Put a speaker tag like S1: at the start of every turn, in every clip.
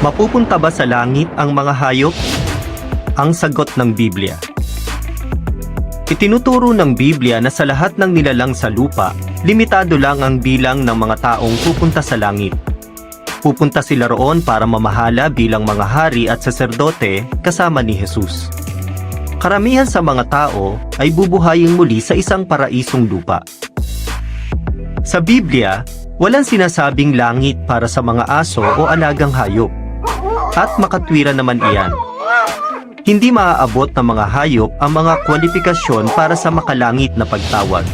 S1: Mapupunta ba sa langit ang mga hayop? Ang sagot ng Biblia. Itinuturo ng Biblia na sa lahat ng nilalang sa lupa, limitado lang ang bilang ng mga taong pupunta sa langit. Pupunta sila roon para mamahala bilang mga hari at saserdote kasama ni Jesus. Karamihan sa mga tao ay bubuhayin muli sa isang paraisong lupa. Sa Biblia, walang sinasabing langit para sa mga aso o alagang hayop. At makatwira naman iyan. Hindi maaabot ng mga hayop ang mga kwalifikasyon para sa makalangit na pagtawag.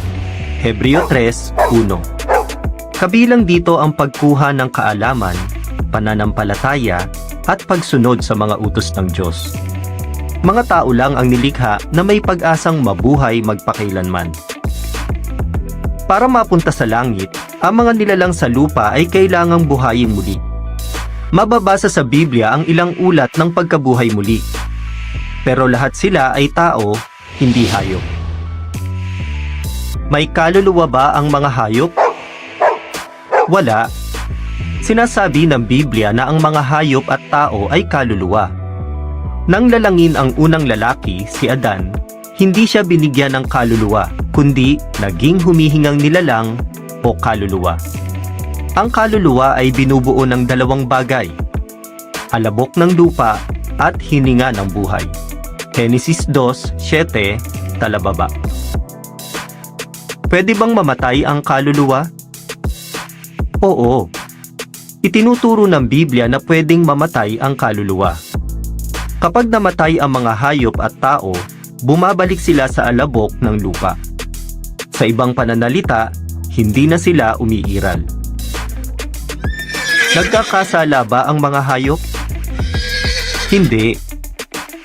S1: Hebreo 3:1. Kabilang dito ang pagkuha ng kaalaman, pananampalataya, at pagsunod sa mga utos ng Diyos. Mga tao lang ang nilikha na may pag-asang mabuhay magpakailanman. Para mapunta sa langit, ang mga nilalang sa lupa ay kailangang buhayin muli. Mababasa sa Biblia ang ilang ulat ng pagkabuhay muli. Pero lahat sila ay tao, hindi hayop. May kaluluwa ba ang mga hayop? Wala. Sinasabi ng Biblia na ang mga hayop at tao ay kaluluwa. Nang lalangin ang unang lalaki, si Adan, hindi siya binigyan ng kaluluwa, kundi naging humihingang nilalang o kaluluwa. Ang kaluluwa ay binubuo ng dalawang bagay: alabok ng lupa at hininga ng buhay. Genesis 2:7, talababa. Pwede bang mamatay ang kaluluwa? Oo. Itinuturo ng Biblia na pwedeng mamatay ang kaluluwa. Kapag namatay ang mga hayop at tao, bumabalik sila sa alabok ng lupa. Sa ibang pananalita, hindi na sila umiiral. Nagkakasala ba ang mga hayop? Hindi.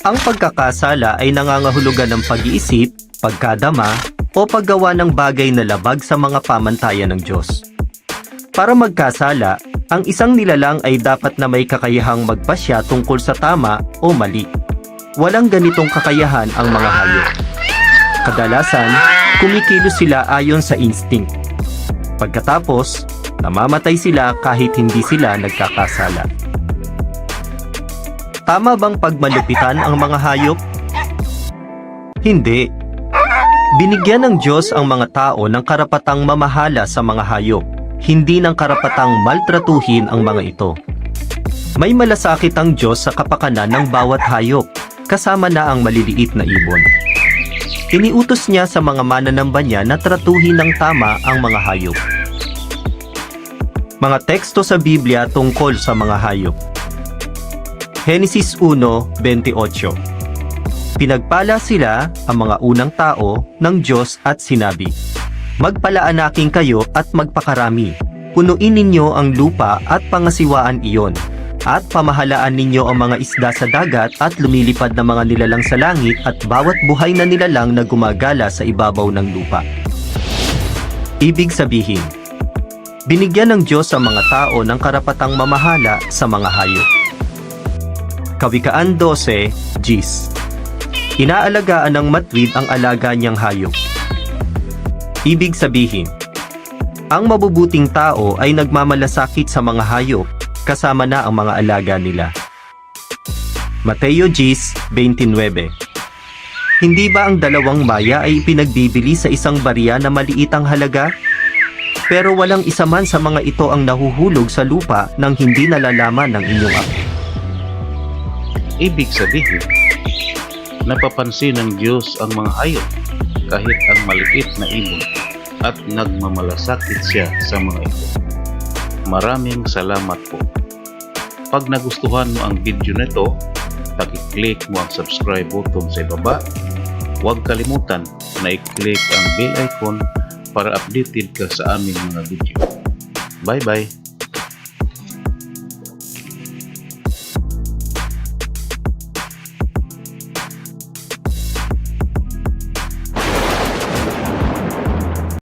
S1: Ang pagkakasala ay nangangahulugan ng pag-iisip, pagkadama, o paggawa ng bagay na labag sa mga pamantayan ng Diyos. Para magkasala, ang isang nilalang ay dapat na may kakayahang magpasya tungkol sa tama o mali. Walang ganitong kakayahan ang mga hayop. Kadalasan, kumikilos sila ayon sa instinct. Pagkatapos, namamatay sila kahit hindi sila nagkakasala. Tama bang pagmalupitan ang mga hayop? Hindi. Binigyan ng Diyos ang mga tao ng karapatang mamahala sa mga hayop, hindi ng karapatang maltratuhin ang mga ito. May malasakit ang Diyos sa kapakanan ng bawat hayop, kasama na ang maliliit na ibon. Iniutos niya sa mga mananamba niya na tratuhin ng tama ang mga hayop. Mga teksto sa Biblia tungkol sa mga hayop. Genesis 1:28. Pinagpala sila, ang mga unang tao, ng Diyos at sinabi, "Magpalaanaking kayo at magpakarami. Punuin ninyo ang lupa at pangasiwaan iyon. At pamahalaan ninyo ang mga isda sa dagat at lumilipad na mga nilalang sa langit at bawat buhay na nilalang na gumagala sa ibabaw ng lupa." Ibig sabihin, binigyan ng Diyos ang mga tao ng karapatang mamahala sa mga hayop. Kawikaan 12:10. Inaalagaan ng matwid ang alaga niyang hayop. Ibig sabihin, ang mabubuting tao ay nagmamalasakit sa mga hayop, kasama na ang mga alaga nila. Mateo 10:29. Hindi ba ang dalawang maya ay ipinagbibili sa isang barya na maliit ang halaga? Pero walang isa man sa mga ito ang nahuhulog sa lupa nang hindi nalalaman ng inyong Ama.
S2: Ibig sabihin, napapansin ng Diyos ang mga hayop kahit ang maliit na ibon at nagmamalasakit siya sa mga ito. Maraming salamat po. Pag nagustuhan mo ang video nito, paki-click mo ang subscribe button sa ibaba. Huwag kalimutan na i-click ang bell icon para updated ka sa aming mga video. Bye-bye!